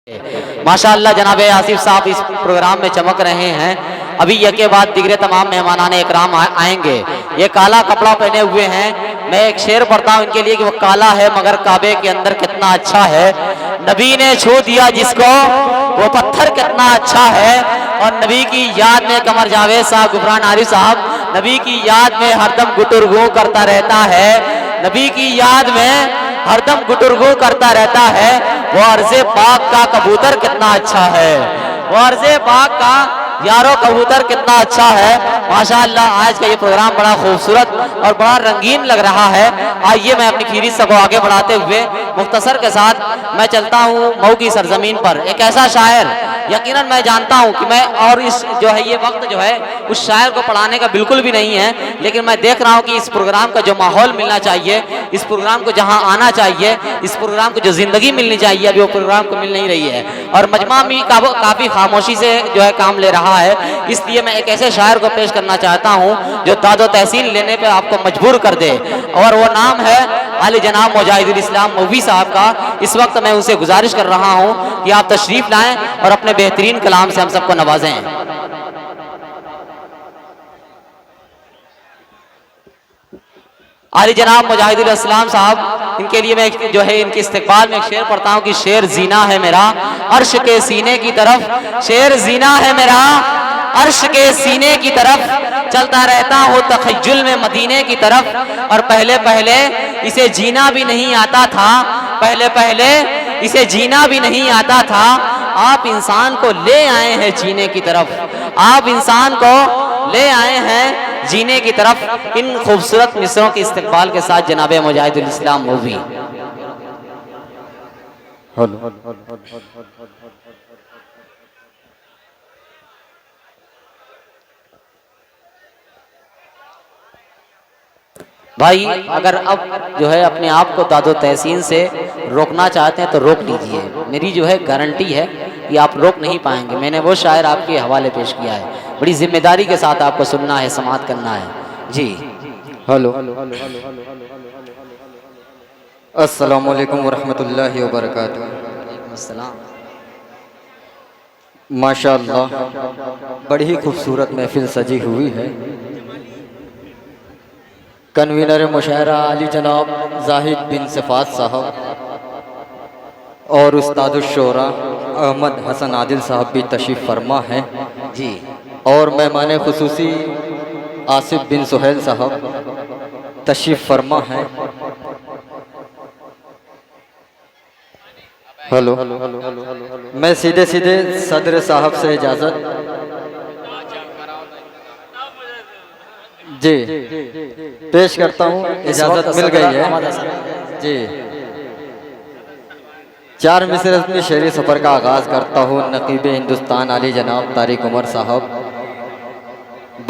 माशाअल्लाह जनाब आसिफ साहब इस प्रोग्राम में चमक रहे हैं। अभी यके बाद दिगरे तमाम मेहमानान इकराम आएंगे। ये काला कपड़ा पहने हुए हैं। मैं एक शेर पढ़ता हूँ इनके लिए कि वो काला है मगर काबे के अंदर कितना अच्छा है। नबी ने छू दिया जिसको वो पत्थर कितना अच्छा है। और नबी की याद में कमर जावेद साहब, गुफरान आरिफ साहब नबी की याद में हरदम गुटुरगू करता रहता है। नबी की याद में हरदम गुटुरगू करता रहता है। वो अर्ज़े पाक का कबूतर कितना अच्छा है। वो अर्ज़े पाक का यारो कबूतर कितना अच्छा है। माशाअल्लाह आज का ये प्रोग्राम बड़ा खूबसूरत और बड़ा रंगीन लग रहा है। आइए मैं अपनी फीरिस्त को आगे बढ़ाते हुए मुख्तसर के साथ मैं चलता हूँ मऊ की सरजमीन पर। एक ऐसा शायर यकीनन मैं जानता हूँ कि मैं और इस जो है ये वक्त जो है उस शायर को पढ़ाने का बिल्कुल भी नहीं है, लेकिन मैं देख रहा हूँ कि इस प्रोग्राम का जो माहौल मिलना चाहिए, इस प्रोग्राम को जहाँ आना चाहिए, इस प्रोग्राम को जो जिंदगी मिलनी चाहिए अभी वो प्रोग्राम को मिल नहीं रही है। और मजमा भी काफ़ी खामोशी से जो है काम ले रहा है। इसलिए मैं एक ऐसे शायर को पेश करना चाहता हूँ जो दादो तहसीन लेने पर आपको मजबूर कर दे, और वो नाम है आली जनाब मुजाहिदुल इस्लाम मौवी साहब का। इस वक्त मैं उनसे गुजारिश कर रहा हूँ कि आप तशरीफ लाएं और अपने बेहतरीन कलाम से हम सबको नवाजें। आली जनाब मुजाहिदुल इस्लाम साहब, इनके लिए मैं जो है इनके इस्तकबाल में एक शेर पढ़ता हूँ कि शेर जीना है मेरा अर्श के सीने की तरफ। शेर जीना है मेरा अर्श के सीने की तरफ, चलता रहता हो तखय्युल में मदीने की तरफ। और पहले पहले इसे जीना भी नहीं आता था, पहले पहले इसे जीना भी नहीं आता था। आप इंसान को ले आए हैं जीने की तरफ, आप इंसान को ले आए हैं जीने की तरफ। इन खूबसूरत मिसरों के इस्तकबाल के साथ जनाब मुजाहिदुल इस्लाम मौवी। भाई अगर अब जो है अपने आप को दादो तहसीन से रोकना चाहते हैं तो रोक लीजिए। मेरी जो है गारंटी है कि आप रोक नहीं पाएंगे। मैंने वो शायर आपके हवाले पेश किया है, बड़ी जिम्मेदारी के साथ आपको सुनना है, समाअत करना है जी। हेलो अस्सलामु अलैकुम वरहमतुल्लाहि वबरकातुहू। अस्सलाम। माशाअल्लाह बड़ी ही खूबसूरत महफिल सजी हुई है। कन्वीनर मुशायरा आली जनाब जाहिद बिन सिफात साहब और उस्तादुश्शोरा अहमद हसन आदिल साहब भी तशरीफ़ फरमा हैं जी। और मेहमान खुसूसी आसिफ बिन सुहेल साहब तशरीफ़ फरमा हैं। हेलो, मैं सीधे सीधे सदर साहब से इजाज़त जी पेश करता हूँ। इजाज़त मिल गई है जी। 4 मिसर अपनी शेरी सफ़र का आगाज़ करता हूँ। नकीब हिंदुस्तान आली जनाब तारिक उमर साहब,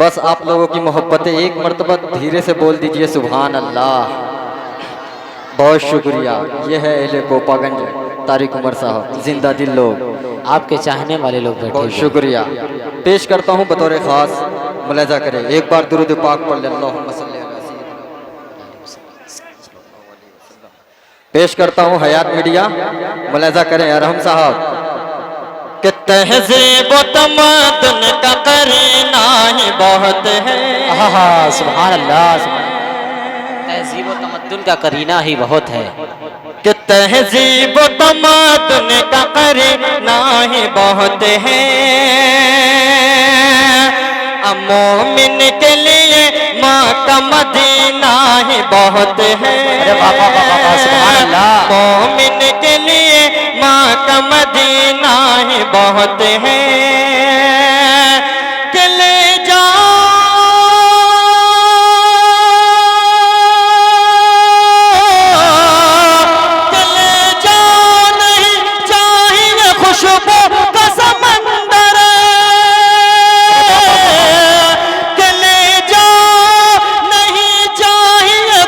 बस आप लोगों की मोहब्बतें एक मरतबा धीरे से बोल दीजिए सुभान अल्लाह। बहुत शुक्रिया। यह है अहले कोपागंज तारिक उमर साहब, जिंदा दिल लोग, आपके चाहने वाले लोग बैठे। बहुत शुक्रिया। पेश करता हूँ बतौर ख़ास, मुलाज़ा करें एक बार दुरूद पाक पढ़ ले। अल्लाहुम्मा सल्ली अला सय्यिदिना। पेश करता हूँ हयात मीडिया, मुलाज़ा करें अरहम साहब कि तहज़ीब व तमद्दुन का करना ही बहुत है। सुभान अल्लाह, तहज़ीब व तमद्दुन का करीना ही बहुत है। कि तहज़ीब व तमद्दुन का करना ही बहुत है। मोमिन के लिए माँ का मदीना ही बहुत है। मोमिन के लिए माँ का मदीना ही बहुत है। कि ले जाओ कि ले जाओ नहीं चाहिए खुशबू का समंदर।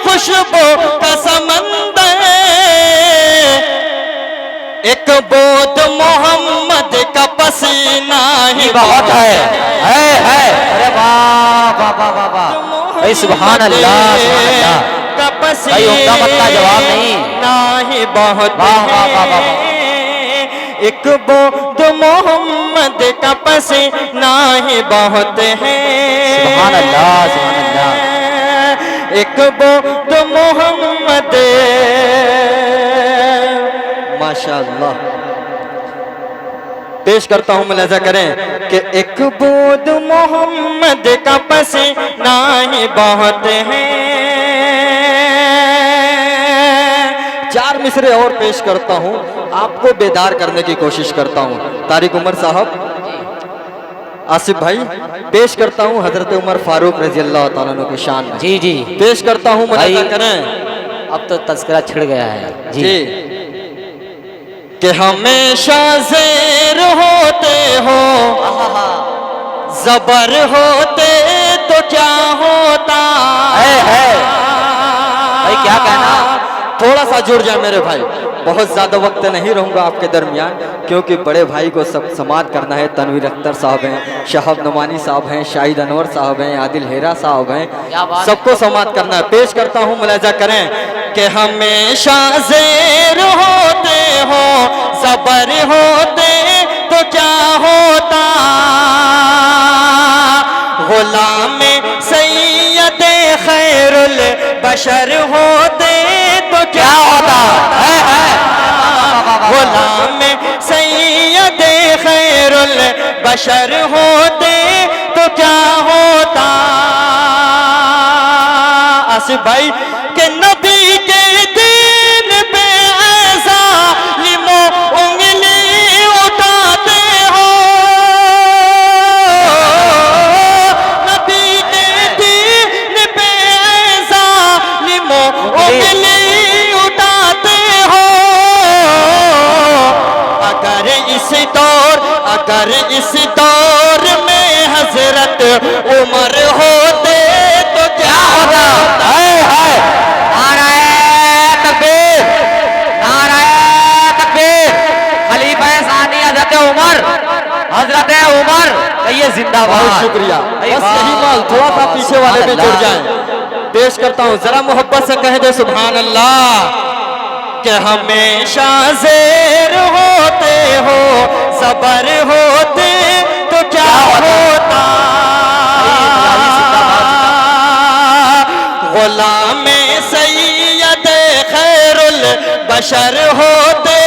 खुशबू का समंदर एक बोध मोहम्मद का पसीना ही बहुत है। अरे वाह वाह वाह वाह वाह, सुभान अल्लाह सुभान अल्लाह। का पसीना जवाब नहीं ना ही बहुत वाह वाह वाह वाह। एक बोद मोहम्मद का पसीना ही बहुत है। सुभान अल्लाह, सुभान अल्लाह। एक बोद मोहम्मद, माशाअल्लाह। पेश करता हूं, मुलाजा करें कि एक बोद मोहम्मद का पसीना ही बहुत है। चार मिसरे और पेश करता हूं, आपको बेदार करने की कोशिश करता हूं। तारिक उमर साहब, आसिफ भाई, पेश करता हूं हजरत उमर फारूक रजी अल्लाह तआला अन्हु की शान में। जी जी, पेश करता हूं, मुलाजा भाई, करें। अब तो तस्करा छिड़ गया है जी, कि हमेशा ज़ेर होते हो, ज़बर होते तो क्या होता है। भाई क्या कहना, थोड़ा सा जुड़ जाए मेरे भाई, बहुत ज़्यादा वक्त नहीं रहूँगा आपके दरमियान, क्योंकि बड़े भाई को सब समात करना है। तनवीर अख्तर साहब हैं, शहाब नमानी साहब हैं, शाहिद अनवर साहब हैं, आदिल हेरा साहब हैं, सबको समात करना है। पेश करता हूँ, मुलाजा करें कि हमेशा ज़ेर होते हो, ज़बर होते तो क्या होता, गुलाम सैयद खैरुल बशर होते तो क्या होता है। गुलाम सैयद खैरुल बशर होते तो क्या होता। आसिफ भाई के नबी के दीन पे ऐसा लिमो उंगली उठाते हो, नबी के दीन पे ऐसा लिमो उंगली उठाते हो। अगर इस दौर में हजरत उमर होते तो क्या होता है। नाराए तकबीर, नाराए तकबीर। खलीफा सानी हजरत उमर, हजरत उमर कहिए जिंदाबाद। बहुत शुक्रिया, बस यही माल, थोड़ा सा पीछे वाले में जुड़ जाएं। पेश करता हूँ, जरा मोहब्बत से कह दे सुभान अल्लाह। कि हमेशा ज़ेर होते हो, सबर होते तो क्या होता, गुलाम सैयद खैरुल बशर होते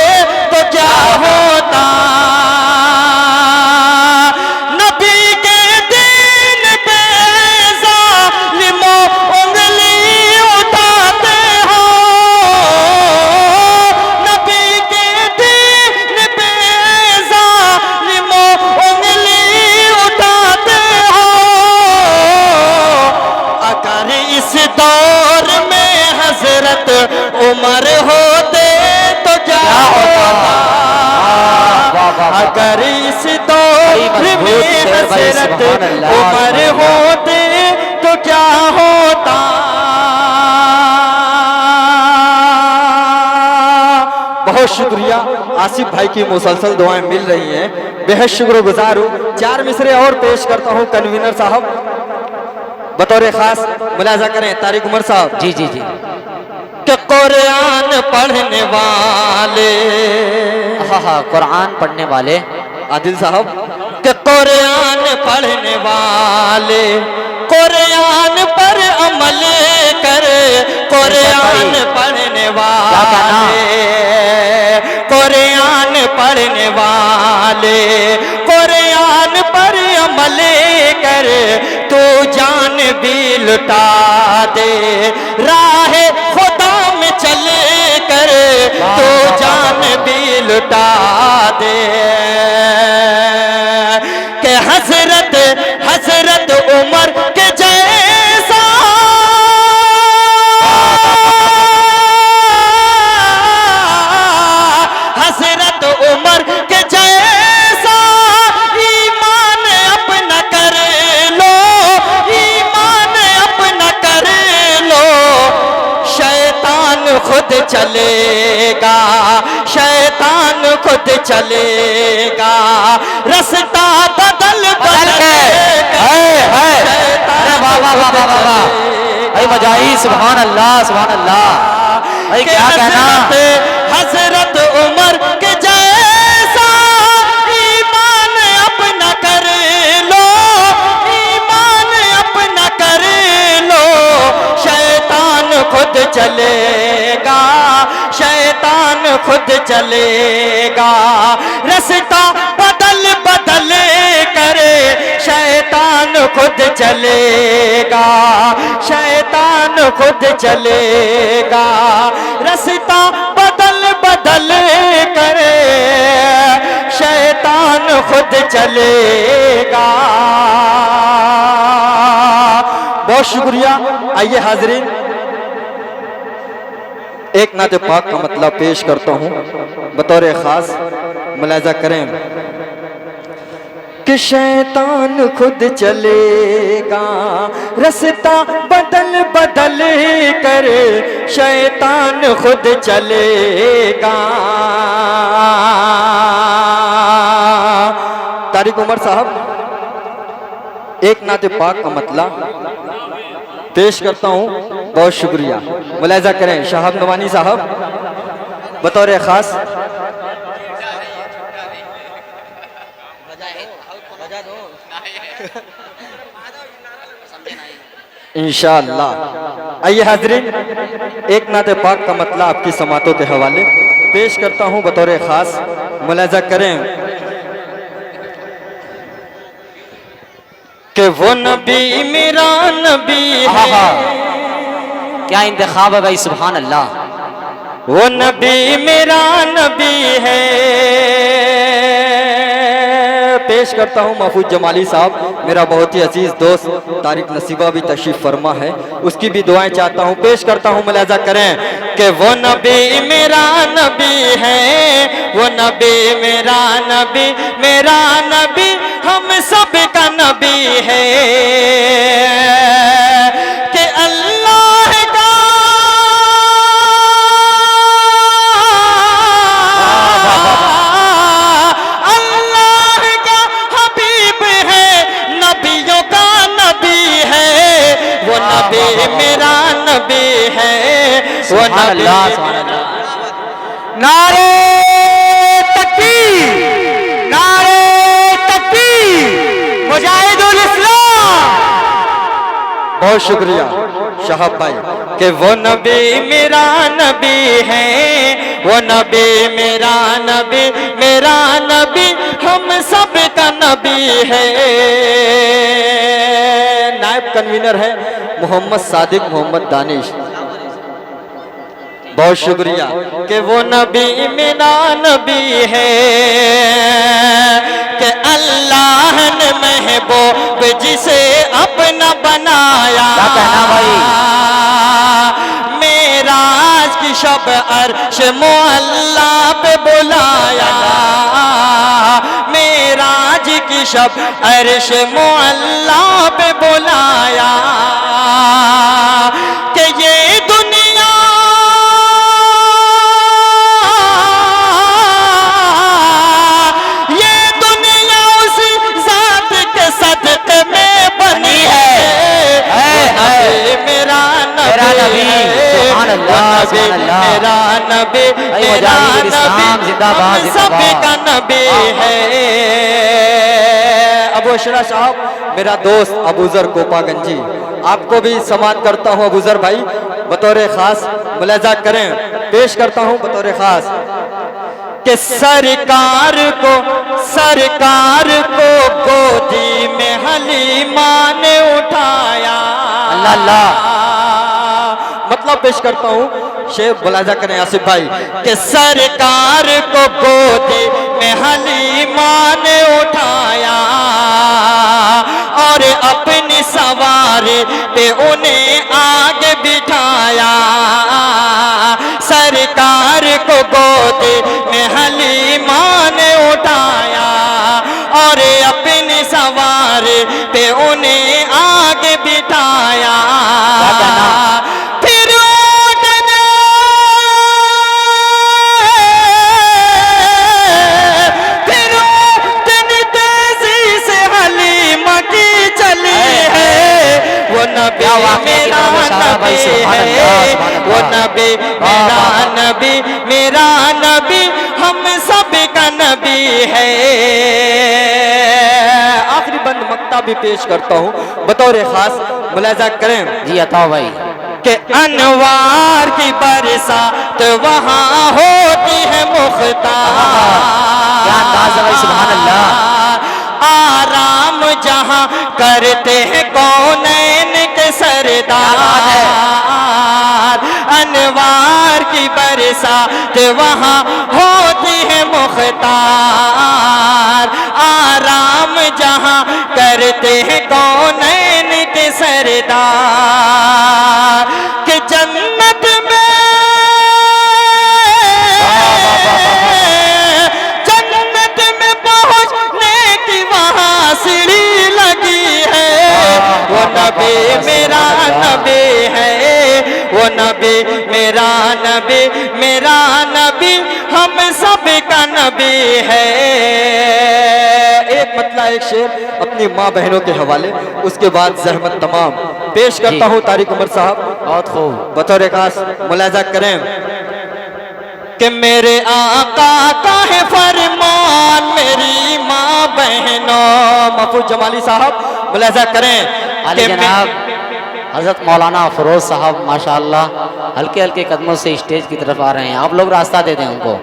तो क्या होता। नबी के दीन पे ज़ालिमो उंगली उठाते हो, नबी के दीन पे ज़ालिमो उंगली उठाते हो। अगर इस दौर में हजरत उमर होते तो क्या होता। अगर इस दौर में हजरत उमर होते तो क्या होता। बहुत शुक्रिया, आसिफ भाई की मुसलसल दुआएं मिल रही हैं, बेहद शुक्रगुजार हूँ। चार मिसरे और पेश करता हूँ कन्वीनर साहब, बतौर खास मुलाजा करें तारिक उमर साहब। जी जी जी। कि कुरान पढ़ने वाले, हाँ, कुरान पढ़ने वाले आदिल साहब, कि कुरान पढ़ने वाले कुरान पर अमल करे, कुरान पढ़ने वाले, कुरान पढ़ने वाले कुरान पर अमल करे, तो जान भी लुटा दे, राह खुदा में चले कर, तो जान भी लुटा दे। के हजरत हजरत उमर के जैसा हजरत उमर के जैसा ईमान अपना कर लो, ईमान अपना कर लो, शैतान खुद चलेगा, शैतान खुद चलेगा, रास्ता बदल बदल मजाही। सुभान अल्लाह, सुभान अल्लाह। भाई क्या कहना, हजरत उमर के जैसा खुद चलेगा, रास्ता बदल बदल करे शैतान खुद चलेगा, शैतान खुद चलेगा, रास्ता बदल बदल करे शैतान खुद चलेगा। बहुत शुक्रिया। आइए हाजरीन, एक नाते पाक का मतलब पेश करता हूँ बतौर खास, मुलाजा करें कि शैतान खुद चलेगा, रास्ता बदल बदल कर शैतान खुद चलेगा। तारिक उमर साहब, एक नाते पाक का मतलब पेश करता हूँ, बहुत शुक्रिया। मुलाजा करें शहाब नवानी साहब बतौर खास। इंशाअल्लाह। आइए हाजरीन, एक नाते पाक का मतलब आपकी समातों के हवाले पेश करता हूँ बतौर खास। मुलाजा करें कि वो नबी मेरा नबी है। क्या इंतखाब है भाई, सुभान अल्लाह। वो नबी मेरा नबी है। पेश करता हूँ महफूज जमाली साहब, मेरा बहुत ही अजीज दोस्त तारिक नसीबा भी तशरीफ फरमा है, उसकी भी दुआएं चाहता हूँ। पेश करता हूँ, मुलाजा करें कि वो नबी मेरा नबी है, वो नबी मेरा नबी हम सब का नबी है। कि अल्लाह का हबीब है, नबियों का नबी है, वो नबी मेरा नबी है, वो नबी। नारे तकबीर, नारे तकबीर, मुजाहिदुल इस्लाम। बहुत शुक्रिया शहाब भाई कि वो नबी मेरा नबी है, वो नबी मेरा नबी हम सब का नबी है। नायब कन्वीनर है मोहम्मद सादिक मोहम्मद दानिश। बहुत शुक्रिया कि वो नबी मेरा नबी है, कि अल्लाह ने महबूब जिसे अपना बनाया। क्या कहना भाई? मेराज की शब अर्श मुअल्ला पे बुलाया, मेराज की शब अर्श मुअल्ला पे बुलाया। कि ये दुनिया उसी जात के सदक़े में बनी है। मेरा नबी, सुभान अल्लाह, सुभान अल्लाह। मेरा नबी, मेरा नबी हम सब का नबी है। अबू अशरा साहब मेरा दोस्त अबूजर कोपागंजी, आपको भी समात करता हूँ अबूजर भाई बतौर खास। मुलाजा करें, पेश करता हूँ बतौर खास कि सरकार को गोदी में हलीमा ने उठाया। अल्लाह अल्लाह। मतलब पेश करता हूँ, शेख मुलाजा करें आसिफ भाई कि सरकार को गोदी में हलीमा ने उठाया और अपनी सवारी पे उन्हें आगे बिठाया। सरकार को गोदी में हलीमा ने उठाया और अपनी सवारी पे उन्हें आगे बिठाया। फिर तेजी से हलीमा की चली है। वो नबी मेरा नबी है, वो नबी मेरा नबी हम सब का नबी है। आखिरी बंद मक्ता भी पेश करता हूँ बतौर खास। मुलाजा करें जी अता भाई कि अनवार की बरसात वहाँ होती है मुख्तार। क्या अंदाज़ है भाई, सुभान अल्लाह। आराम जहाँ करते हैं कौनैन के सरदार, अनवार की बरसात वहाँ होती है मुख्तार। आराम जहाँ करते हैं कौनैन के सरदार, कि जन्नत में पहुँचने की वहाँ सीढ़ी लगी है। वो नबी मेरा नबी है, वो नबी मेरा नबी, मेरा नबी हम सब का नबी है। एक मतला एक शेर अपनी माँ बहनों के हवाले, उसके बाद जहमत तमाम पेश करता हूँ तारिक उमर साहब। बहुत खूब। बतौर खास मुलाजा करें कि मेरे आका का है फरमान, मेरी माँ बहनों। महफूज जमाली साहब मुलाजा करें आली कि जनाब हजरत मौलाना अफरोज साहब माशाअल्लाह हल्के हल्के कदमों से स्टेज की तरफ आ रहे हैं। आप लोग रास्ता दे दें उनको,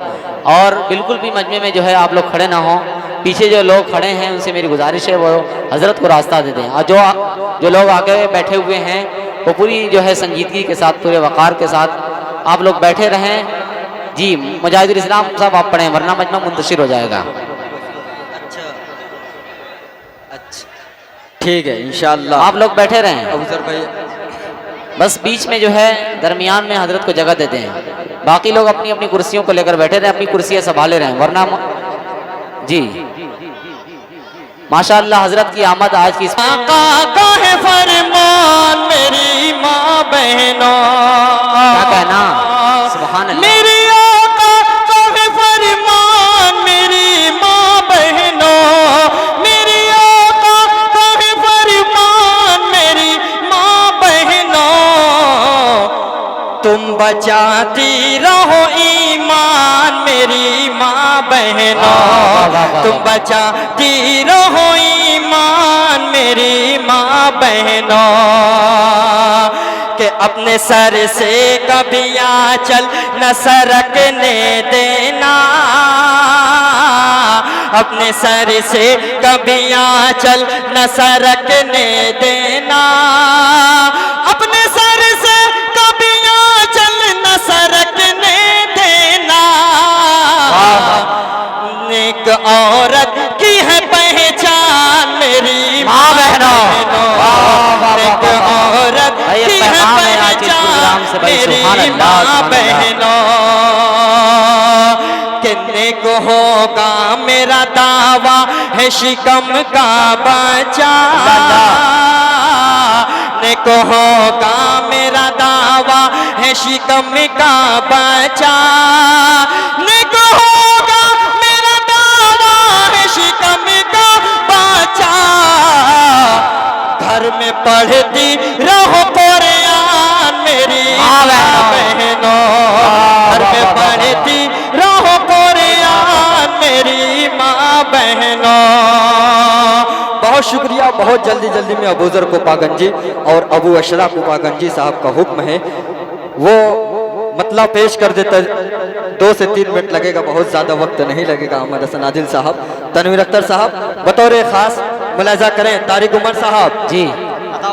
और बिल्कुल भी मजमे में जो है आप लोग खड़े ना हों। पीछे जो लोग खड़े हैं उनसे मेरी गुजारिश है वो हजरत को रास्ता दे दें, और जो लोग आगे बैठे हुए हैं वो पूरी जो है संजीदगी के साथ, पूरे वक़ार के साथ आप लोग बैठे रहें। जी मुजाहिदुल इस्लाम साहब आप पढ़ें, वरना मजमा मुंतशिर हो जाएगा। ठीक है इंशाअल्लाह आप लोग बैठे रहें, अबूजर भाई। बस बीच में जो है दरमियान में हजरत को जगह देते हैं। बाकी लोग अपनी अपनी कुर्सियों को लेकर बैठे रहें, अपनी कुर्सियाँ संभाले रहें, वरना जी माशाअल्लाह हजरत की आमद आज की आका का है फरमान, मेरी माँ बहनों। क्या कहना, सुभान अल्लाह। मेरी आका का है फरमान, मेरी माँ बहनों। मेरी आका का है फरमान, मेरी माँ बहनों। तुम बचाती रहो ईमान, मेरी माँ बहनों। तुम बचाती रहो ईमान, मेरी माँ बहनों। कि अपने सर से कभी आंचल न सरकने देना, अपने सर से कभी आंचल न सरकने देना। अपने सर से कभी आंचल न सरकने देना। नेक औरत की है पहचान, मेरी माँ बहनों। नेक औरत की है पहचान, मेरी माँ बहनों। किन्ने को होगा मेरा दावा है शिकम का बचा, ने को होगा मेरा दावा है शिकम का बचा। ने को होगा मेरा दावा है शिकम का बचा। घर में पढ़ती रहो कुरान, मेरी बहनों। घर में पढ़ती रहो कुरान, मेरी माँ बहनों। बहुत शुक्रिया। बहुत जल्दी जल्दी में अबूजर कोपागंजी और अबू अशरा कोपागंजी साहब का हुक्म है, वो मतलब पेश कर देता। 2 से 3 मिनट लगेगा, बहुत ज़्यादा वक्त नहीं लगेगा। अहमद हसन आदिल साहब, तनवीर अख्तर साहब बतौर खास मुलाजा करें। तारिक उमर साहब जी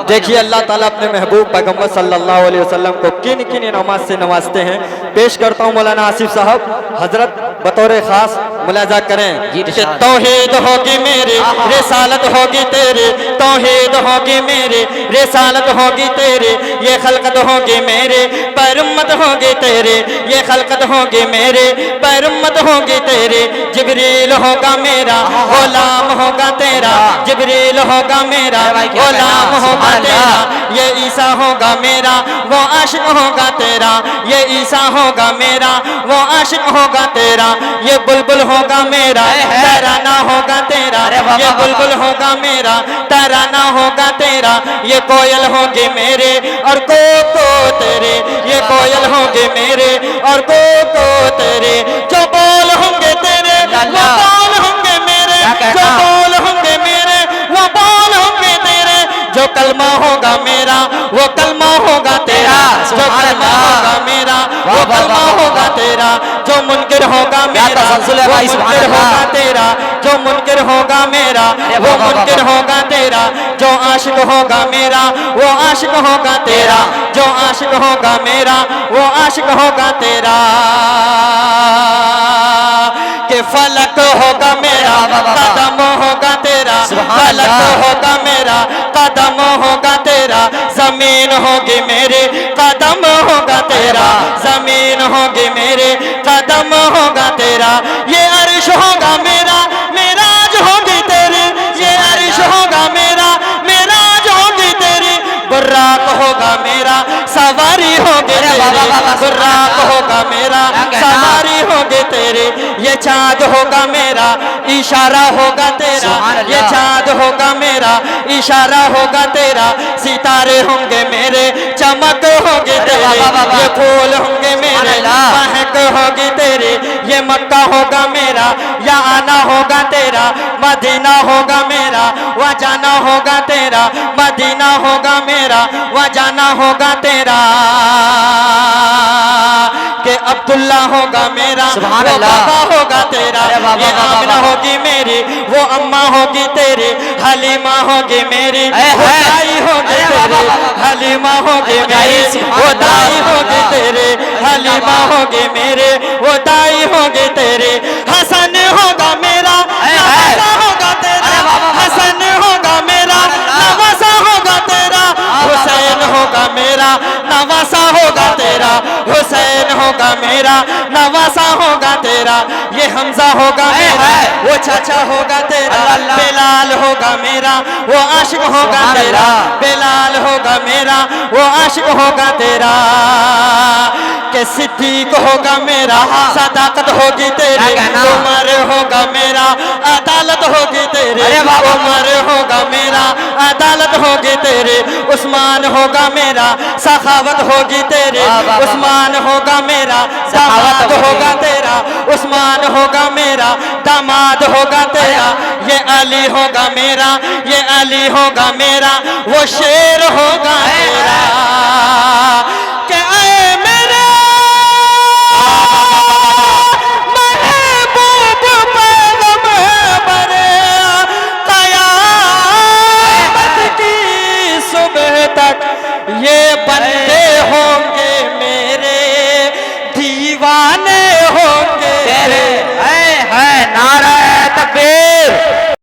देखिए अल्लाह ताला अपने महबूब पैगम्बर सल्लल्लाहु अलैहि वसल्लम को किन किन इनामात से नवाजते हैं। पेश करता हूँ मौलाना आसिफ साहब, हजरत बतौर खास मुलाजा करें। जी कि तौहीद होगी मेरी, रिसालत होगी तेरी। तौहीद होगी मेरी, रिसालत होगी तेरी। ये खलकत होगी मेरे, पर उम्मत होगी तेरे। ये खलकत होगी मेरे, पर उम्मत होगी तेरे। जिब्रील होगा मेरा, गुलाम होगा तेरा। जिब्रील होगा मेरा, गुलाम होगा तेरा। ये ईसा होगा मेरा, वो आशिक होगा तेरा। ये ईसा होगा मेरा, वो आशिक होगा तेरा। ये बुलबुल होगा मेरा, तराना होगा तेरा। ये बुलबुल होगा मेरा, तराना होगा तेरा। ये कोयल होगी मेरे और को तेरे। ये कोयल होंगे मेरे और को तेरे। जो बोल होंगे तेरे, वो बोल होंगे मेरे। जो बोल होंगे मेरे, वो बोल होंगे तेरे। जो कलमा होगा मेरा, वो कलमा होगा तेरा। जो तेरा, जो मुनकिर होगा मेरा, तसलसल है वो भाई, सुभान मुनकिर अल्लाह। होगा तेरा, जो मुनकिर होगा मेरा, अरे वो वाह, वाह, मुनकिर वाह। होगा तेरा, जो आशिक होगा मेरा, वो आशिक होगा तेरा, जो आशिक होगा मेरा, वो आशिक होगा तेरा। के फलक होगा मेरा, कदम होगा तेरा, फलक होगा मेरा, कदम होगा तेरा, जमीन होगी मेरे, कदम होगा तेरा, जमीन होगी मेरे, कदम होगा तेरा। ये अर्श होगा मेरा, मेराज होगी तेरी, ये अर्श होगा मेरा, मेराज होगी तेरी। बुर्राक होगा मेरा, सवारी होगी तेरी, बुर्राक होगा मेरा, सवारी होगी तेरी। ये चाँद होगा मेरा, इशारा होगा तेरा, ये चाँद होगा मेरा, इशारा होगा तेरा। सितारे होंगे मेरे, चमक होगी तेरी, ये फूल होंगे मेरे, महक होगी तेरी। ये मक्का होगा मेरा, या आना होगा तेरा, मदीना होगा मेरा, वह जाना होगा तेरा, मदीना होगा मेरा, वह जाना होगा तेरा। के अब्दुल्ला होगा मेरा, सुभान वो अल्लाह। बाबा होगा तेरा, ये आमिना होगी मेरी, वो अम्मा होगी तेरी, हलीमा होगी मेरी, वो दाई होगी तेरी, हलीमा होगी मेरी, वो दाई होगी तेरी, हलीमा होगी मेरे, वो दाई होगी तेरी। हसन होगा मेरा, नवासा होगा तेरा, हसन होगा मेरा, नवासा होगा तेरा। हुसैन होगा मेरा, नवासा होगा तेरा, हुसैन होगा मेरा, नवासा होगा तेरा। ये हमजा होगा मेरा, वो चाचा होगा तेरा, बिलाल होगा मेरा, वो आशिक होगा तेरा, बिलाल होगा मेरा, वो आशिक होगा तेरा। के सिद्दीक होगा मेरा, सदाकत होगी तेरी, उमर होगा मेरा, अदालत होगी तेरी, उमर होगा मेरा, अदालत होगी तेरी। उस्मान होगा मेरा, सखावत होगी तेरी, उस्मान होगा मेरा, दामाद होगा तेरा, उस्मान होगा मेरा, दामाद होगा तेरा। ये अली होगा मेरा, ये अली होगा मेरा, वो शेर होगा तेरा।